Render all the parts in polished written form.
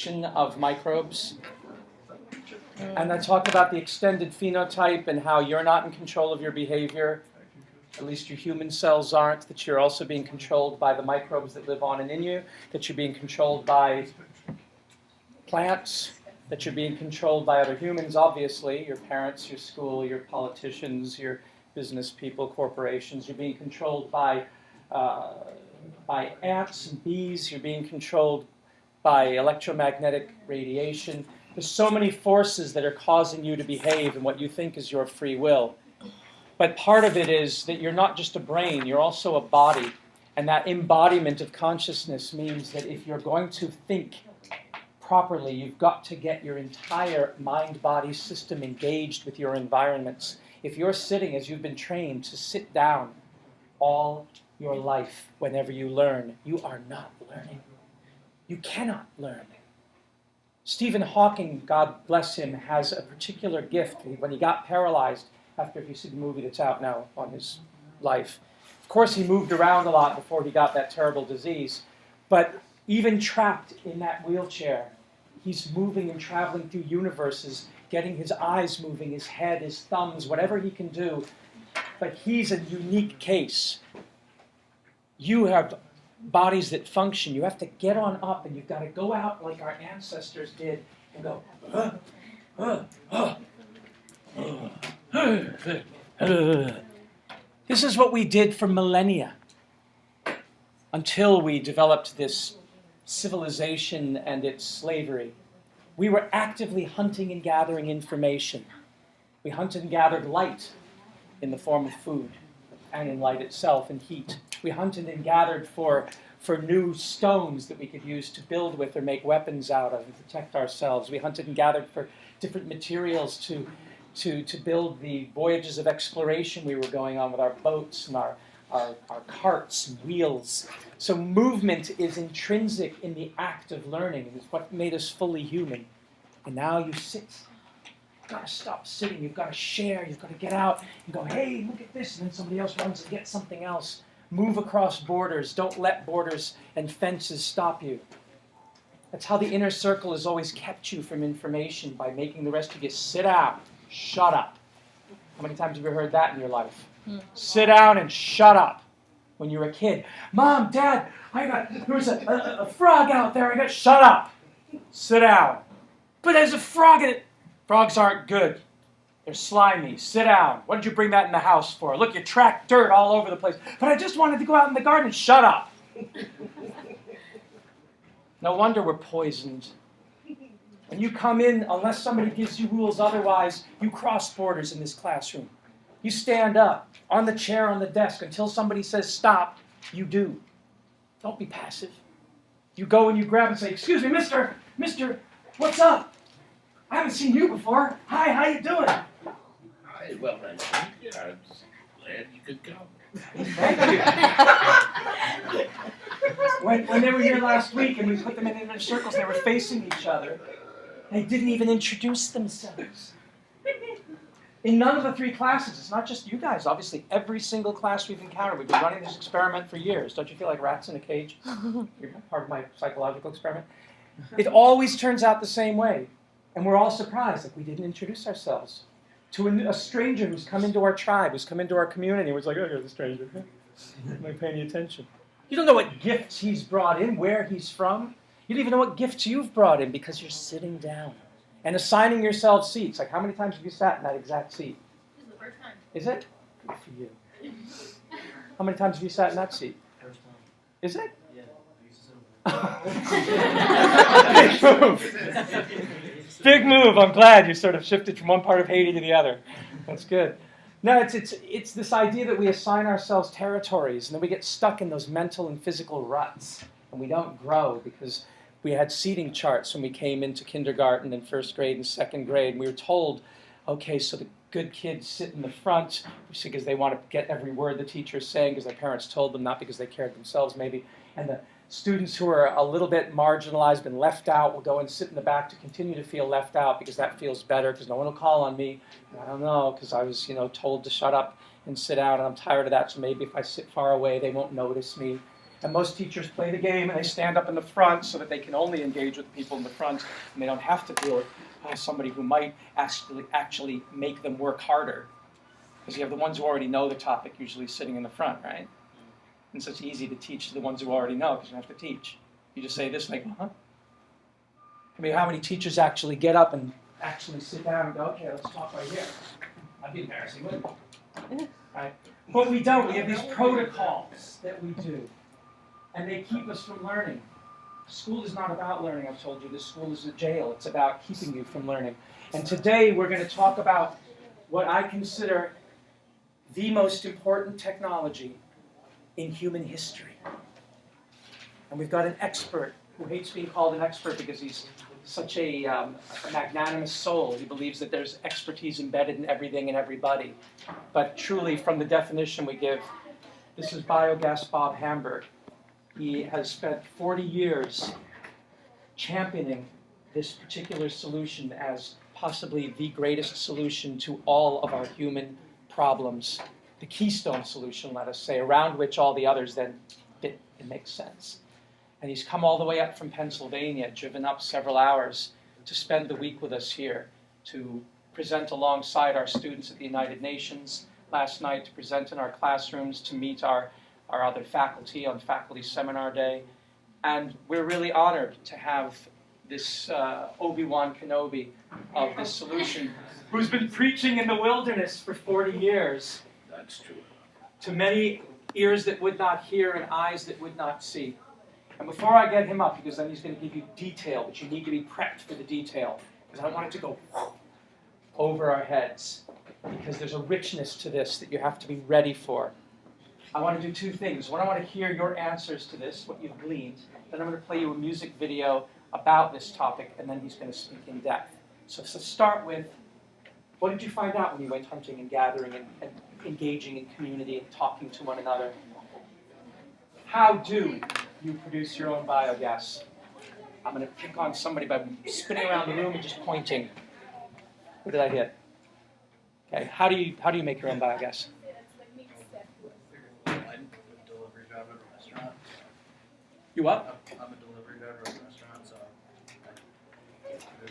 population of microbes. And I talk about the extended phenotype and how you're not in control of your behavior. At least your human cells aren't, that you're also being controlled by the microbes that live on and in you, that you're being controlled by plants, that you're being controlled by other humans, obviously, your parents, your school, your politicians, your business people, corporations. You're being controlled by ants and bees. You're being controlled by electromagnetic radiation. There's so many forces that are causing you to behave in what you think is your free will. But part of it is that you're not just a brain, you're also a body. And that embodiment of consciousness means that if you're going to think properly, you've got to get your entire mind-body system engaged with your environments. If you're sitting, as you've been trained, to sit down all your life whenever you learn, you are not learning. You cannot learn. Stephen Hawking, God bless him, has a particular gift. When he got paralyzed, after, if you see the movie that's out now on his life, of course he moved around a lot before he got that terrible disease, but even trapped in that wheelchair, he's moving and traveling through universes, getting his eyes moving, his head, his thumbs, whatever he can do. But he's a unique case. You have bodies that function. You have to get on up, and you've got to go out like our ancestors did and go, This is what we did for millennia until we developed this civilization and its slavery. We were actively hunting and gathering information. We hunted and gathered light in the form of food and in light itself and heat. We hunted and gathered for new stones that we could use to build with or make weapons out of and protect ourselves. We hunted and gathered for different materials to build the voyages of exploration we were going on with our boats and our carts and wheels. So movement is intrinsic in the act of learning. It's what made us fully human. And now you sit. You've got to stop sitting. You've got to share. You've got to get out and go, hey, look at this. And then somebody else runs and gets something else. Move across borders. Don't let borders and fences stop you. That's how the inner circle has always kept you from information, by making the rest of you sit down. Shut up. How many times have you heard that in your life? Sit down and shut up. When you were a kid. Mom, Dad, there was a frog out there. Shut up. Sit down. But there's a frog in it. Frogs aren't good. They're slimy. Sit down. What did you bring that in the house for? Look, you tracked dirt all over the place. But I just wanted to go out in the garden. Shut up. No wonder we're poisoned. When you come in, unless somebody gives you rules otherwise, you cross borders in this classroom. You stand up on the chair, on the desk, until somebody says stop, you do. Don't be passive. You go and you grab and say, excuse me, mister, what's up? I haven't seen you before. Hi, how you doing? Hi, well, nice to meet you. I'm glad you could come. Thank you. When they were here last week and we put them in inner circles, they were facing each other. They didn't even introduce themselves. In none of the 3 classes, it's not just you guys, obviously, every single class we've encountered, we've been running this experiment for years. Don't you feel like rats in a cage? You're part of my psychological experiment. It always turns out the same way. And we're all surprised, like we didn't introduce ourselves to a stranger who's come into our tribe, who's come into our community. We're like, oh, you're the stranger. I'm not paying any attention. You don't know what gifts he's brought in, where he's from. You don't even know what gifts you've brought in because you're sitting down and assigning yourselves seats. Like, how many times have you sat in that exact seat? This is the first time. Is it? Good for you. How many times have you sat in that seat? First time. Is it? Yeah, I used to sit over Big move. Big move. I'm glad you sort of shifted from one part of Haiti to the other. That's good. No, it's this idea that we assign ourselves territories, and then we get stuck in those mental and physical ruts, and we don't grow because we had seating charts when we came into kindergarten and first grade and second grade, and we were told, okay, so the good kids sit in the front because they want to get every word the teacher's saying because their parents told them, not because they cared themselves maybe, and the students who are a little bit marginalized, been left out, will go and sit in the back to continue to feel left out because that feels better because no one will call on me. And I don't know, because I was, told to shut up and sit down, and I'm tired of that, so maybe if I sit far away, they won't notice me. And most teachers play the game and they stand up in the front so that they can only engage with people in the front and they don't have to deal with somebody who might actually make them work harder. Because you have the ones who already know the topic usually sitting in the front, right? And so it's easy to teach to the ones who already know because you don't have to teach. You just say this and they go, huh? I mean, how many teachers actually get up and actually sit down and go, okay, let's talk right here? That'd be embarrassing, wouldn't it? Right? But we don't. We have these protocols that we do. And they keep us from learning. School is not about learning, I've told you. This school is a jail. It's about keeping you from learning. And today we're going to talk about what I consider the most important technology in human history. And we've got an expert who hates being called an expert because he's such a magnanimous soul. He believes that there's expertise embedded in everything and everybody. But truly, from the definition we give, this is Biogas Bob Hamburg. He has spent 40 years championing this particular solution as possibly the greatest solution to all of our human problems. The keystone solution, let us say, around which all the others then fit and make sense. And he's come all the way up from Pennsylvania, driven up several hours to spend the week with us here, to present alongside our students at the United Nations last night, to present in our classrooms, to meet our other faculty on Faculty Seminar Day. And we're really honored to have this Obi-Wan Kenobi of this solution, who's been preaching in the wilderness for 40 years. That's true. To many ears that would not hear and eyes that would not see. And before I get him up, because then he's going to give you detail, but you need to be prepped for the detail, because I don't want it to go over our heads, because there's a richness to this that you have to be ready for. I want to do two things. One, I want to hear your answers to this, what you've gleaned. Then I'm going to play you a music video about this topic, and then he's going to speak in depth. So start with, what did you find out when you went hunting and gathering and engaging in community and talking to one another? How do you produce your own biogas? I'm going to pick on somebody by spinning around the room and just pointing. Who did I hit? Okay, how do you make your own biogas? You what? I'm a delivery driver at a restaurant, so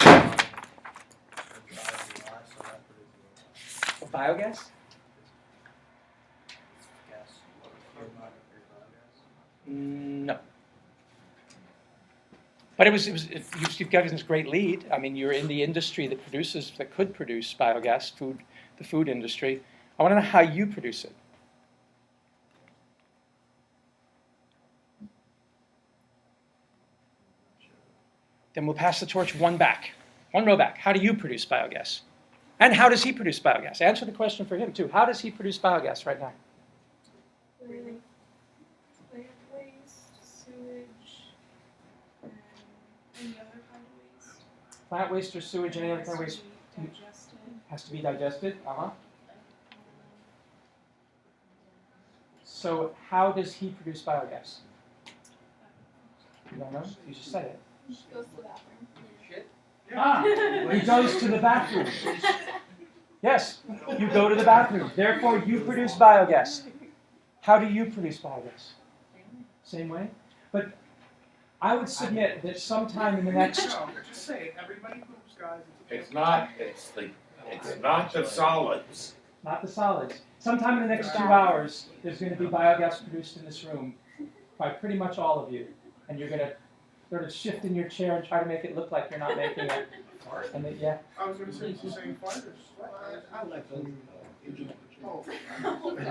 I Of biogas? gas. No. But you've given this great lead. I mean, you're in the industry that could produce biogas, the food industry. I want to know how you produce it. Then we'll pass the torch one row back. How do you produce biogas? And how does he produce biogas? Answer the question for him, too. How does he produce biogas right now? Plant waste, sewage, and any other kind of waste. Plant waste or sewage, any other kind of waste Digested. has to be digested. So how does he produce biogas? You don't know? You just said it. Goes to the bathroom. He goes to the bathroom. Yes, you go to the bathroom. Therefore, you produce biogas. How do you produce biogas? Same way? But I would submit that sometime in the next... Just say it. Everybody poops, guys. It's not the solids. Not the solids. Sometime in the next 2 hours, there's going to be biogas produced in this room by pretty much all of you. And you're going to sort of shift in your chair and try to make it look like you're not making it. And then, yeah. I was going to say the same fighters. I like them.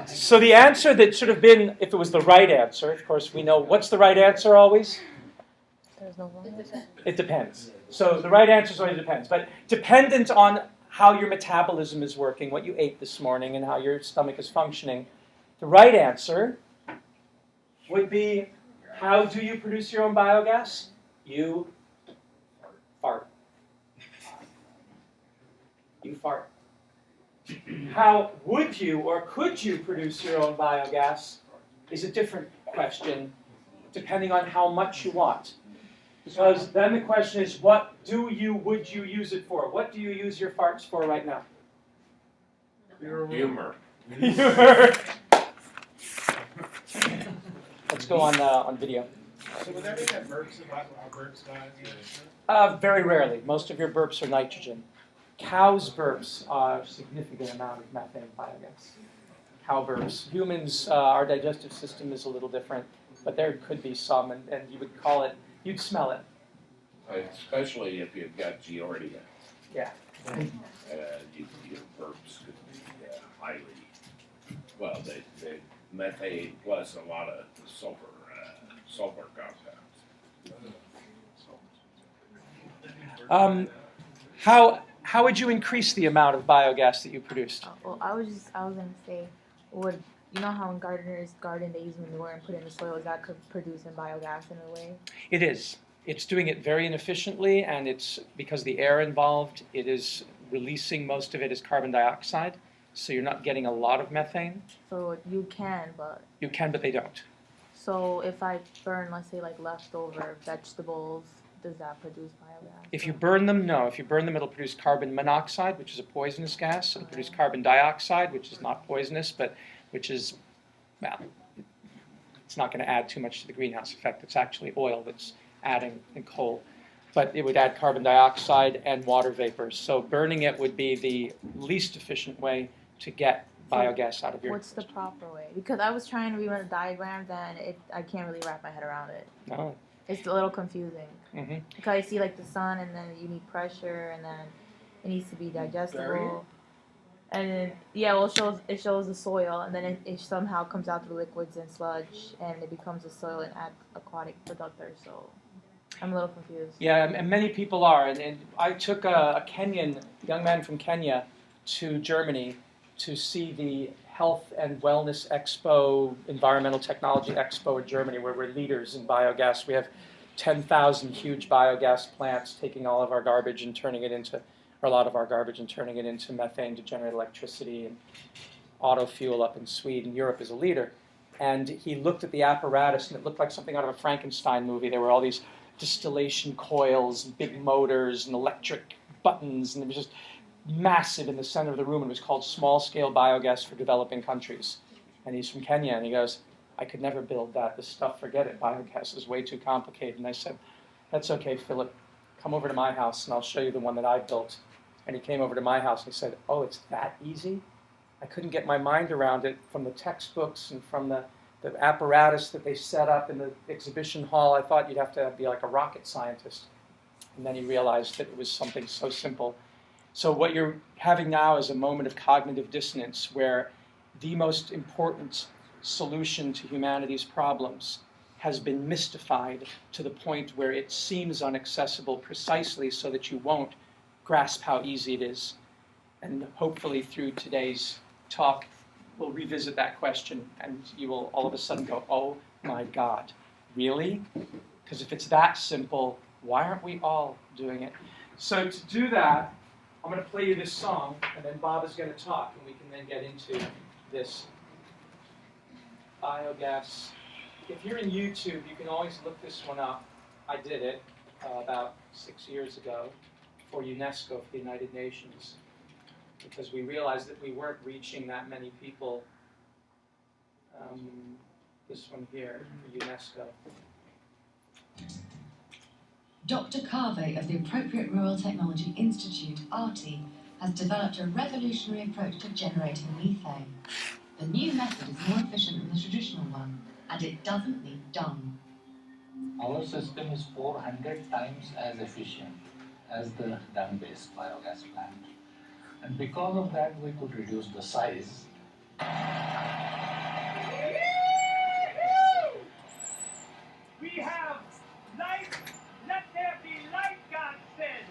So the answer that should have been, if it was the right answer, of course we know, what's the right answer always? There's no wrong. It depends. So the right answer always depends. But dependent on how your metabolism is working, what you ate this morning, and how your stomach is functioning, the right answer would be, how do you produce your own biogas? You fart. You fart. How would you or could you produce your own biogas is a different question, depending on how much you want. Because then the question is, would you use it for? What do you use your farts for right now? Humor. Humor. Let's go on video. So would that mean that burps are burps not? Very rarely. Most of your burps are nitrogen. Cows' burps are a significant amount of methane biogas. Cow burps. Humans, our digestive system is a little different, but there could be some, and you would call it, you'd smell it. Especially if you've got Giardia. Yeah. Your burps could be highly, well, they methane plus a lot of sulfur compounds. How would you increase the amount of biogas that you produced? Well, I was gonna say, you know how in gardeners garden they use manure and put it in the soil? Is that producing biogas in a way? It is. It's doing it very inefficiently, and it's because the air involved, it is releasing most of it as carbon dioxide, so you're not getting a lot of methane. So you can, but They don't. so if I burn, let's say, like leftover vegetables, does that produce biogas? If you burn them, no. If you burn them, it'll produce carbon monoxide, which is a poisonous gas. It'll produce carbon dioxide, which is not poisonous, but which is, well, it's not going to add too much to the greenhouse effect. It's actually oil that's adding in coal. But it would add carbon dioxide and water vapors. So burning it would be the least efficient way to get biogas out of your... What's the proper way? Because I was trying to rerun the diagrams and I can't really wrap my head around it. No. It's a little confusing. Mm-hmm. Because I see like the sun and then you need pressure and then it needs to be digestible. And then, yeah, well, it shows the soil and then it somehow comes out through liquids and sludge and it becomes a soil and aquatic productor. So I'm a little confused. Yeah, and many people are. And I took a young man from Kenya to Germany to see the Health and Wellness Expo, Environmental Technology Expo in Germany, where we're leaders in biogas. We have 10,000 huge biogas plants taking all of our garbage and turning it into, or a lot of our garbage and turning it into methane to generate electricity and auto fuel up in Sweden. Europe is a leader. And he looked at the apparatus, and it looked like something out of a Frankenstein movie. There were all these distillation coils, and big motors, and electric buttons, and it was just massive in the center of the room. It was called Small-Scale Biogas for Developing Countries. And he's from Kenya, and he goes, I could never build that. This stuff, forget it. Biogas is way too complicated. And I said, that's okay, Philip. Come over to my house, and I'll show you the one that I built. And he came over to my house, and he said, oh, it's that easy? I couldn't get my mind around it from the textbooks and from the apparatus that they set up in the exhibition hall. I thought you'd have to be like a rocket scientist. And then he realized that it was something so simple. So what you're having now is a moment of cognitive dissonance where the most important solution to humanity's problems has been mystified to the point where it seems inaccessible precisely so that you won't grasp how easy it is. And hopefully through today's talk, we'll revisit that question and you will all of a sudden go, oh my God, really? Because if it's that simple, why aren't we all doing it? So to do that, I'm going to play you this song, and then Bob is going to talk, and we can then get into this biogas. If you're in YouTube, you can always look this one up. I did it about 6 years ago for UNESCO, for the United Nations, because we realized that we weren't reaching that many people. This one here for UNESCO. Dr. Carvey of the Appropriate Rural Technology Institute, ARTI, has developed a revolutionary approach to generating methane. The new method is more efficient than the traditional one, and it doesn't need dung. Our system is 400 times as efficient as the dung-based biogas plant. And because of that, we could reduce the size. We have light, let there be light, God said.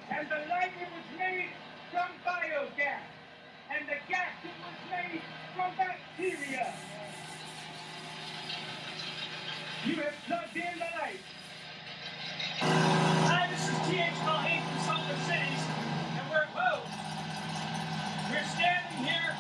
And the light it was made from biogas. And the gas it was made from bacteria. You have plugged in the light. Hi, this is T.H. Mulhane from Salt Lake City. And we're standing here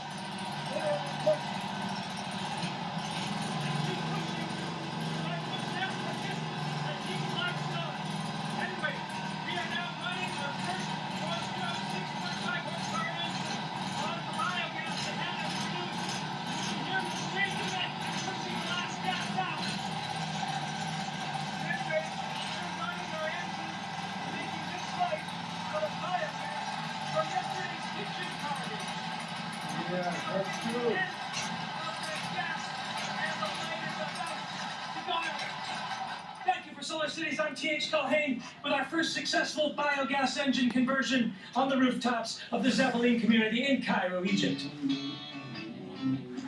of the gas and the light is about to go out. Thank you for Solar Cities. I'm T.H. Culhane with our first successful biogas engine conversion on the rooftops of the Zeppelin community in Cairo, Egypt.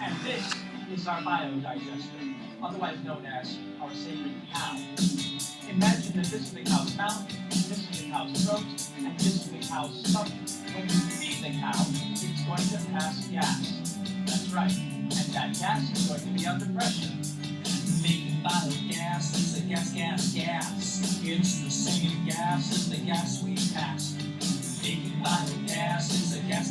And this is our biodigester, otherwise known as our sacred cow. Imagine that this is the cow's mouth, this is the cow's throat, and this is the cow's stomach. When you feed the cow, it's going to pass gas. That's right, and that gas is going to be under pressure. Making biogas is a gas. It's the same gas as the gas we pass. Making biogas is a gas.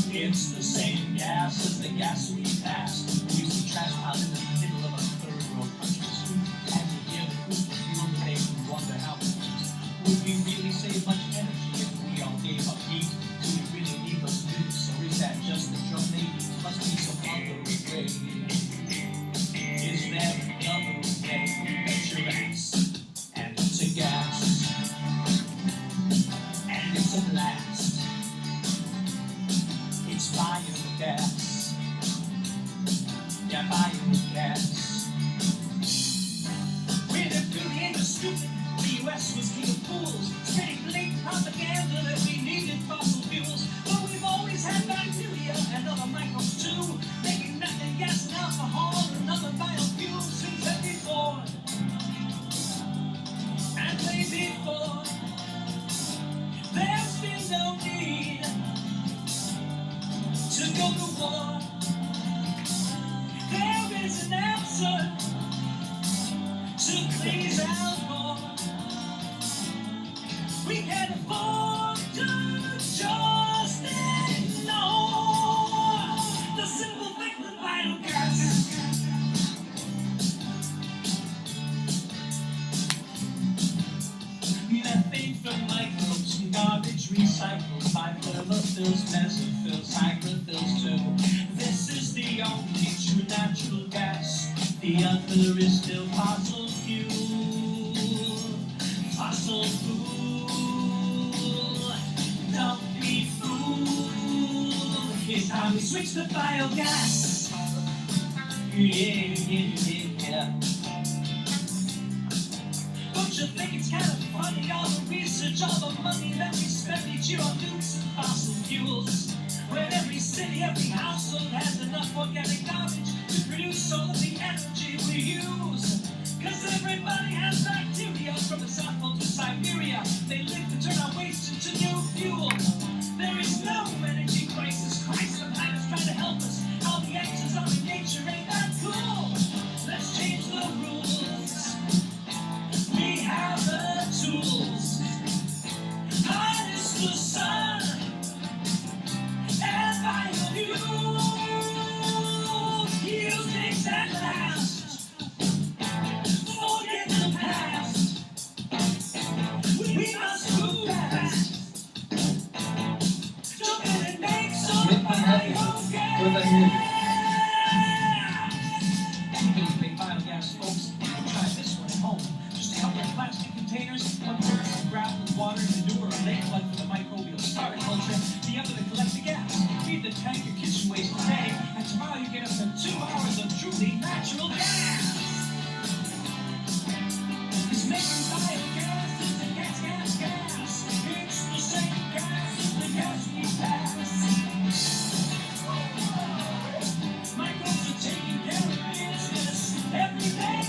It's the same gas as the gas we pass. You see trash pile in the middle of a third world country street, and you hear the crucial fuel debate and wonder how it is. Would we really save much energy if we all gave up heat? Do we really need those nukes, or is that just the drum they use? Must be some other way. Is there another way? Bet your ass. And it's a gas. And it's a blast. It's biogas. Yeah, biogas. We're the beauty and the stupid. The US was king of fools, spreading blatant propaganda that we needed fossil fuels. But we've always had bacteria and other microbes too, making methane gas and alcohol and other biofuels since ever before. And way before, there's been no need to go to war. There is an answer to please our Gore. We can afford to just ignore the simple fact of biogas. Methane from microbes and garbage recycled by thermophils, mesophils, hydrophils too. This is the only true natural gas. The other is still fossil fuel. Fossil fuel. Don't be fooled. It's time we switch to biogas. Yeah. Don't you think it's kind of funny, all the research, all the money that we spend each year on nukes and fossil fuels? When every city, every household has enough organic garbage to produce all of the energy we use. Cause everybody has bacteria from the South Pole to Siberia. They live to turn our waste into new fuel. There is no energy crisis. Christ, the planet's trying to help us. All the answers are in nature, ain't that cool? Let's change the rules. We have the tools. Harness the sun and biofuel. Use things at last. Forget the past. We must move fast. Jump in and make some biogas. Please make biogas, folks. Try this one at home. Just a couple of plastic containers, one for some gravel and water, manure, or lake mud for the microbial starter culture, the other to collect the gas. Feed the tank your kitchen waste today, and tomorrow you get up to 2 hours of truly natural gas. Cause making biogas is a gas. It's the same gas as the gas we pass. Microbes are taking care of business every day.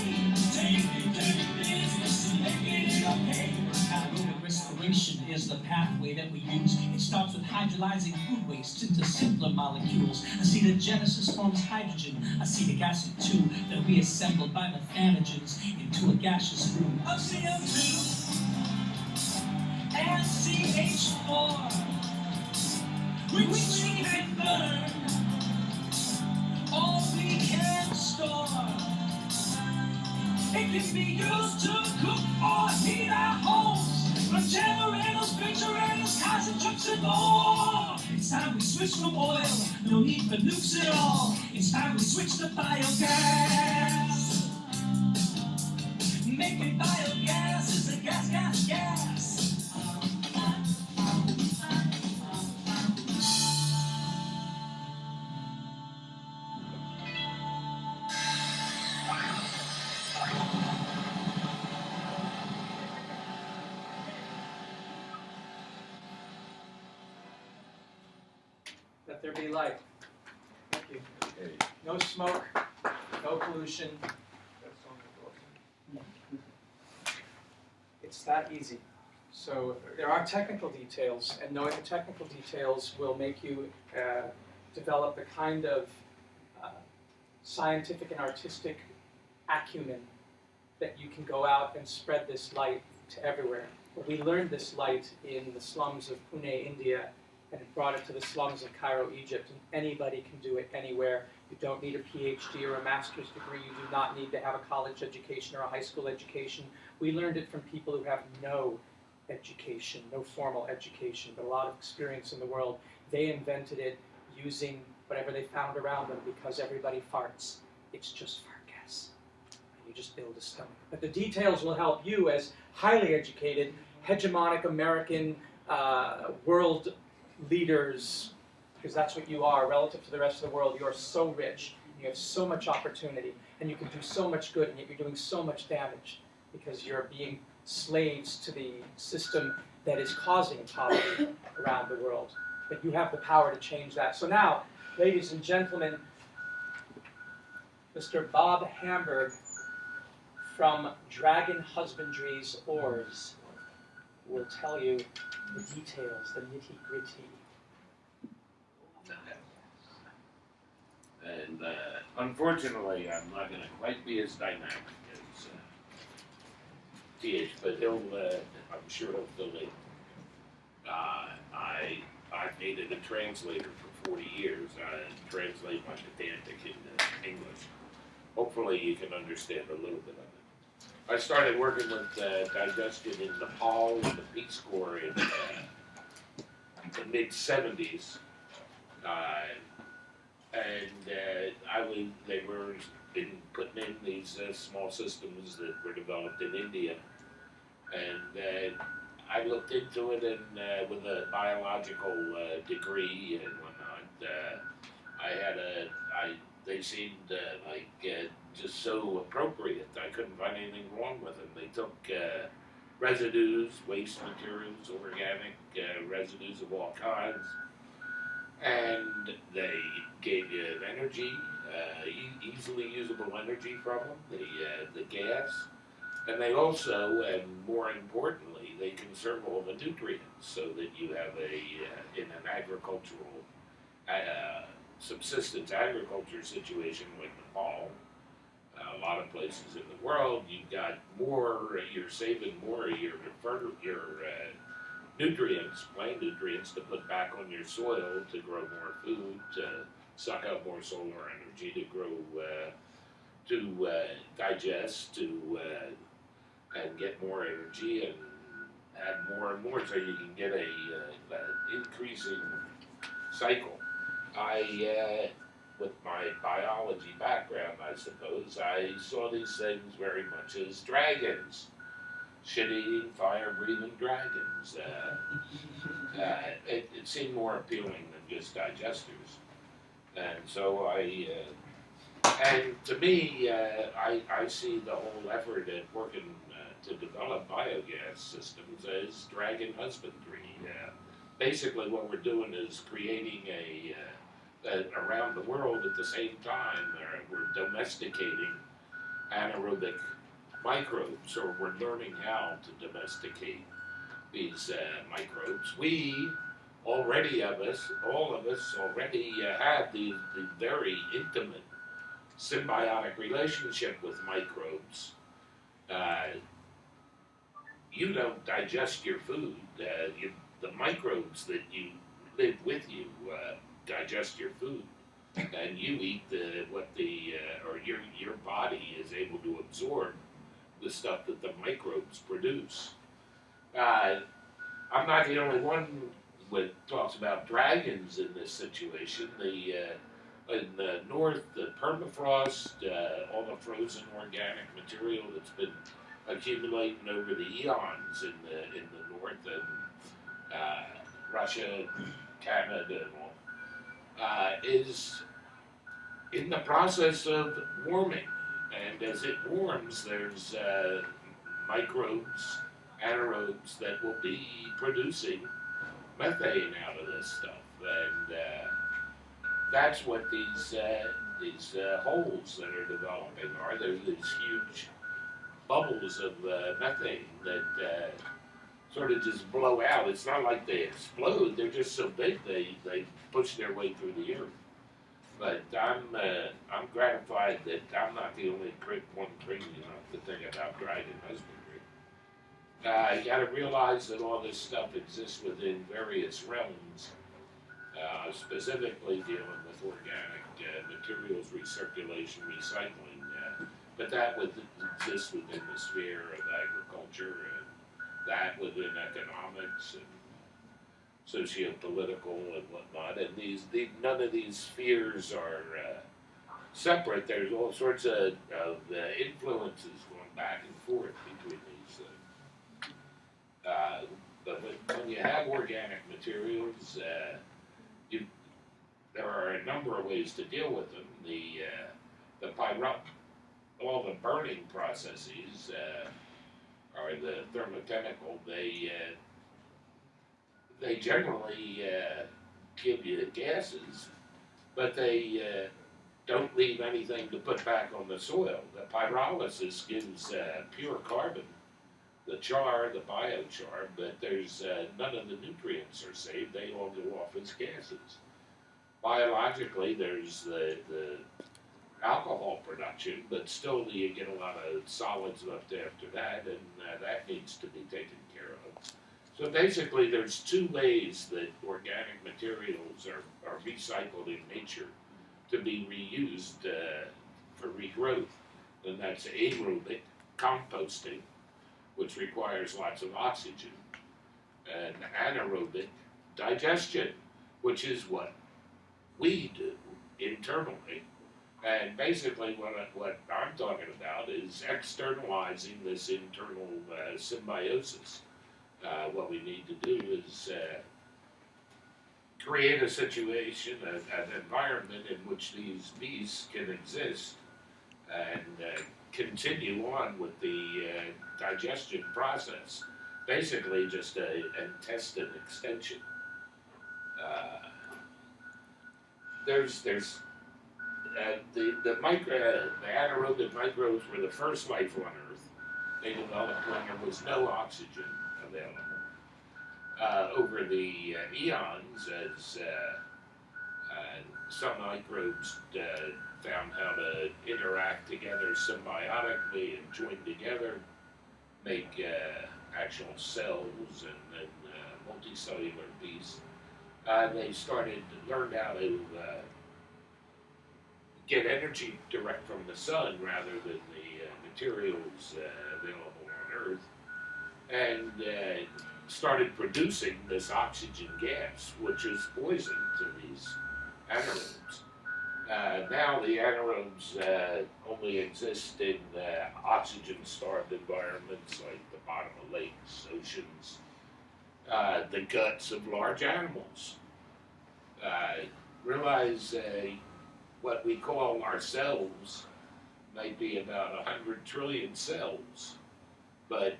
Taking business and making it okay. Anaerobic respiration is the pathway that we use. It starts with hydrolyzing food waste into simpler molecules. Acetogenesis forms hydrogen, acetic acid too, then reassembled by methanogens into a gaseous room of CO2 and CH4, which we can burn, or we can store. It can be used to cook or heat our homes, from generators, refrigerators, cars and trucks and more. It's time we switch from oil, no need for nukes at all. It's time we switch to biogas. Making biogas is a gas. Let there be light. Thank you. Okay. No smoke, no pollution. It's that easy. So there are technical details, and knowing the technical details will make you develop the kind of scientific and artistic acumen that you can go out and spread this light to everywhere. We learned this light in the slums of Pune, India, and brought it to the slums of Cairo, Egypt, and anybody can do it anywhere. You don't need a PhD or a master's degree. You do not need to have a college education or a high school education. We learned it from people who have no education, no formal education, but a lot of experience in the world. They invented it using whatever they found around them because everybody farts. It's just fart gas. And you just build a stomach. But the details will help you as highly educated, hegemonic American world leaders, because that's what you are relative to the rest of the world. You are so rich, you have so much opportunity, and you can do so much good, and yet you're doing so much damage because you're being slaves to the system that is causing poverty around the world. But you have the power to change that. So now, ladies and gentlemen, Mr. Bob Hamburg from Dragon Husbandry's Oars will tell you the details, the nitty-gritty. And unfortunately, I'm not going to quite be as dynamic as TH, but I'm sure he'll fill in. I've needed a translator for 40 years. I translate my pedantic into English. Hopefully you can understand a little bit of it. I started working with digestion in Nepal in the Peace Corps in the mid-70s. They were putting in these small systems that were developed in India. And I looked into it, and with a biological degree and whatnot, they seemed just so appropriate. I couldn't find anything wrong with them. They took residues, waste materials, organic residues of all kinds, and they gave you energy, easily usable energy from them, the gas. And they also, and more importantly, they conserve all the nutrients so that you have in an agricultural, subsistence agriculture situation like Nepal, a lot of places in the world, you've got more, you're saving more of your nutrients, plant nutrients to put back on your soil to grow more food, to suck out more solar energy, to grow, to digest, and get more energy and add more and more so you can get an increasing cycle. With my biology background, I suppose, I saw these things very much as dragons, shit-eating, fire-breathing dragons. It seemed more appealing than just digesters. And so and to me, I see the whole effort at working to develop biogas systems as dragon husbandry. Basically what we're doing is creating around the world at the same time, we're domesticating anaerobic microbes, or we're learning how to domesticate these microbes. All of us already have the very intimate symbiotic relationship with microbes. You don't digest your food. The microbes that you live with you digest your food, and you eat your body is able to absorb the stuff that the microbes produce. I'm not the only one that talks about dragons in this situation. In the north, the permafrost, all the frozen organic material that's been accumulating over the eons in the north, and Russia, Canada, and all, is in the process of warming. And as it warms, there's microbes, anaerobes that will be producing methane out of this stuff. And that's what these holes that are developing are. There's these huge bubbles of methane that sort of just blow out. It's not like they explode. They're just so big they push their way through the earth. But I'm gratified that I'm not the only one crazy enough to think about dragon husbandry. You got to realize that all this stuff exists within various realms, specifically dealing with organic materials recirculation, recycling. But that would exist within the sphere of agriculture, and that within economics and socio-political and whatnot. And none of these spheres are separate. There's all sorts of influences going back and forth between these things. But when you have organic materials, there are a number of ways to deal with them. All the burning processes or the thermochemical, they generally give you gases, but they don't leave anything to put back on the soil. The pyrolysis gives pure carbon, the char, the biochar, but there's none of the nutrients are saved. They all go off as gases. Biologically, there's the alcohol production, but still you get a lot of solids left after that, and that needs to be taken care of. So basically, there's two ways that organic materials are recycled in nature to be reused for regrowth, and that's aerobic composting, which requires lots of oxygen, and anaerobic digestion, which is what we do internally. And basically what I'm talking about is externalizing this internal symbiosis. What we need to do is create a situation, an environment in which these beasts can exist and continue on with the digestion process. Basically just an intestine extension. There's the anaerobic microbes were the first life on Earth. They developed when there was no oxygen available. Over the eons, as some microbes found how to interact together symbiotically and join together, make actual cells and then multicellular beasts, they learned how to get energy direct from the sun rather than the materials available on Earth, and started producing this oxygen gas, which is poison to these anaerobes. Now the anaerobes only exist in oxygen-starved environments like the bottom of lakes, oceans, the guts of large animals. Realize what we call our cells might be about 100 trillion cells, but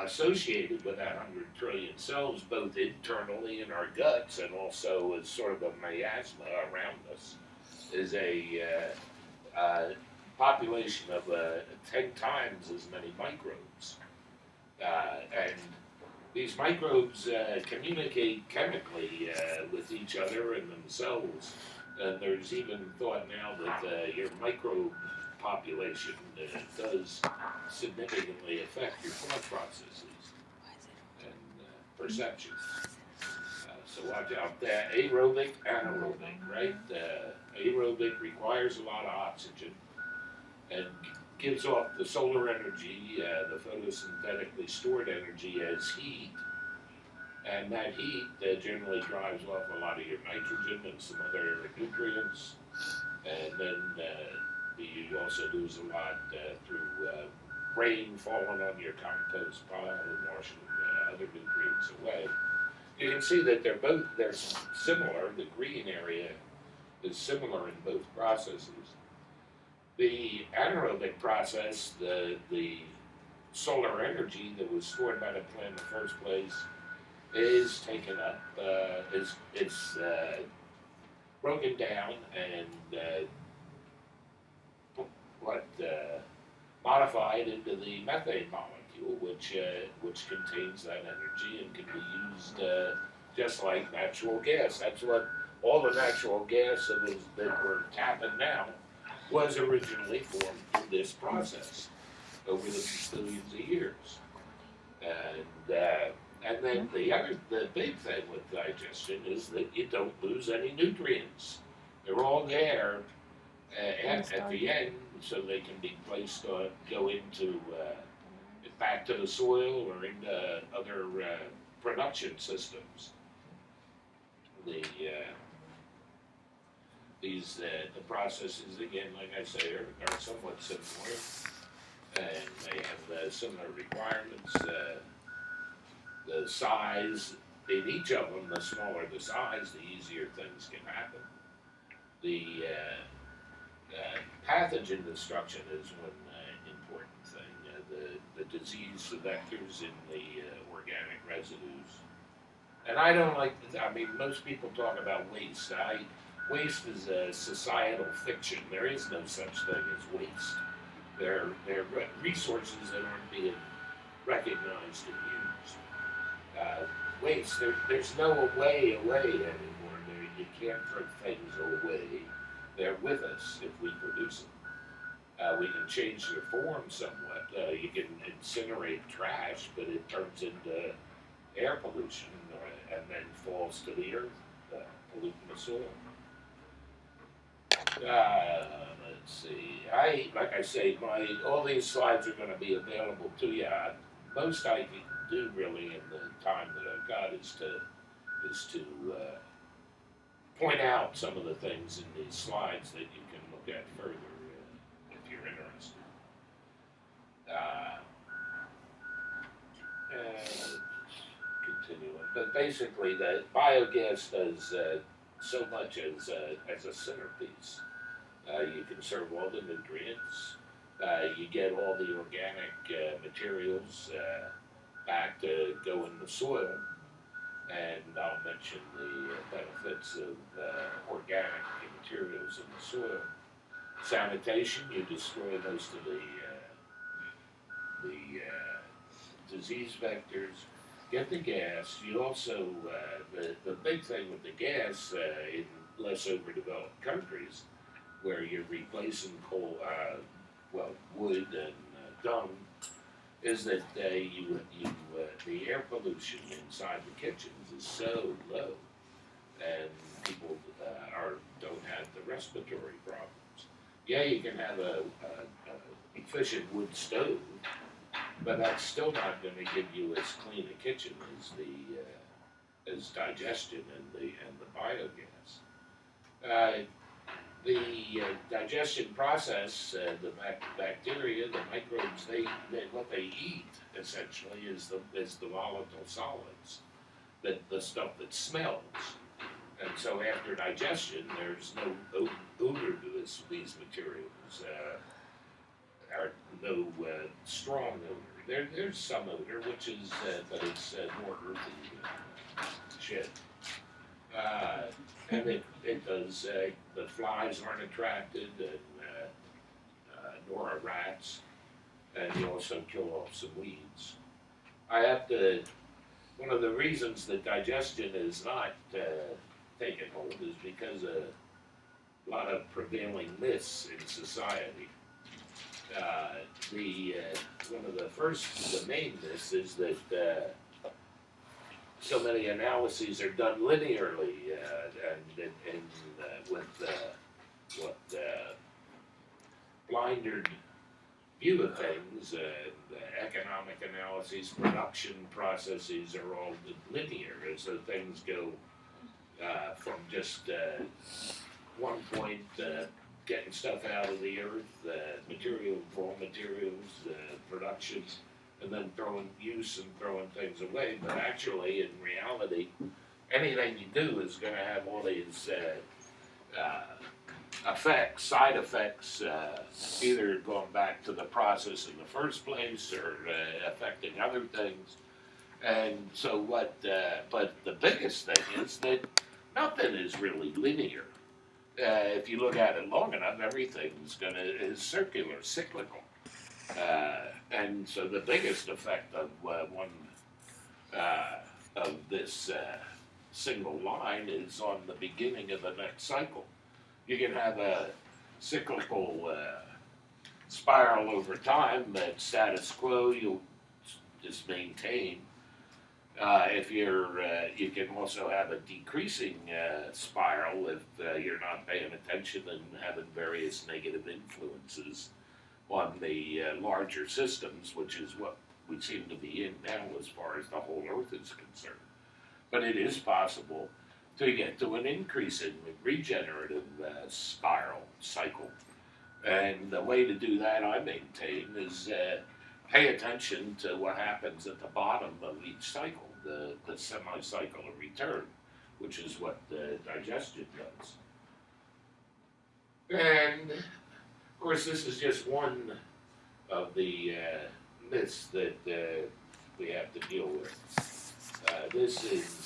associated with that 100 trillion cells, both internally in our guts and also as sort of a miasma around us, is a population of 10 times as many microbes. And these microbes communicate chemically with each other and themselves. And there's even thought now that your microbe population does significantly affect your thought processes and perceptions. So watch out. Aerobic, anaerobic, right? Aerobic requires a lot of oxygen and gives off the solar energy, the photosynthetically stored energy as heat. And that heat generally drives off a lot of your nitrogen and some other nutrients. And then you also lose a lot through rain falling on your compost pile and washing other nutrients away. You can see that they're similar. The green area is similar in both processes. The anaerobic process, the solar energy that was stored by the plant in the first place, is taken up, is broken down and modified into the methane molecule, which contains that energy and can be used just like natural gas. That's what all the natural gas that we're tapping now was originally formed through this process over the billions of years. And then the big thing with digestion is that you don't lose any nutrients. They're all there at the end, so they can be placed go into back to the soil or into other production systems. The processes, again, like I say, are somewhat similar, and they have similar requirements. The size in each of them, the smaller the size, the easier things can happen. The pathogen destruction is one important thing. The disease vectors in the organic residues. And I don't like, I mean, most people talk about waste. Waste is a societal fiction. There is no such thing as waste. They're resources that aren't being recognized and used. Waste, there's no way away anymore. You can't throw things away. They're with us if we produce them. We can change their form somewhat. You can incinerate trash, but it turns into air pollution and then falls to the earth, polluting the soil. Let's see. Like I say, all these slides are going to be available to you. Most I can do really in the time that I've got is to point out some of the things in these slides that you can look at further if you're interested. Continuing, but basically, the biogas does so much as a centerpiece. You conserve all the nutrients. You get all the organic materials back to go in the soil, and I'll mention the benefits of organic materials in the soil. Sanitation, you destroy most of the disease vectors. Get the gas. You also, the big thing with the gas in less overdeveloped countries, where you're replacing coal, wood and dung, is that the air pollution inside the kitchens is so low, and people don't have the respiratory problems. Yeah, you can have a efficient wood stove, but that's still not going to give you as clean a kitchen as digestion and the biogas. The digestion process, the bacteria, the microbes, what they eat essentially is the volatile solids, the stuff that smells. And so after digestion, there's no odor to these materials, or no strong odor. There's some odor, but it's more earthy shit. And it does, the flies aren't attracted, and nor are rats, and you also kill off some weeds. One of the reasons that digestion is not taken hold is because of a lot of prevailing myths in society. One of the main myths is that so many analyses are done linearly, and with blinded view of things. The economic analyses, production processes are all linear, and so things go from just one point, getting stuff out of the earth, raw materials, production, and then throwing things away. But actually, in reality, anything you do is going to have all these side effects, either going back to the process in the first place or affecting other things. And so but the biggest thing is that nothing is really linear. if you look at it long enough, everything's is circular, cyclical. And so the biggest effect of of this single line is on the beginning of the next cycle. You can have a cyclical spiral over time, but status quo you'll just maintain. If you can also have a decreasing spiral if you're not paying attention and having various negative influences on the larger systems, which is what we seem to be in now as far as the whole Earth is concerned. But it is possible to get to an increasing regenerative spiral cycle. And the way to do that, I maintain, is pay attention to what happens at the bottom of each cycle, the semi-cycle of return, which is what digestion does. And, of course, this is just one of the myths that we have to deal with. This is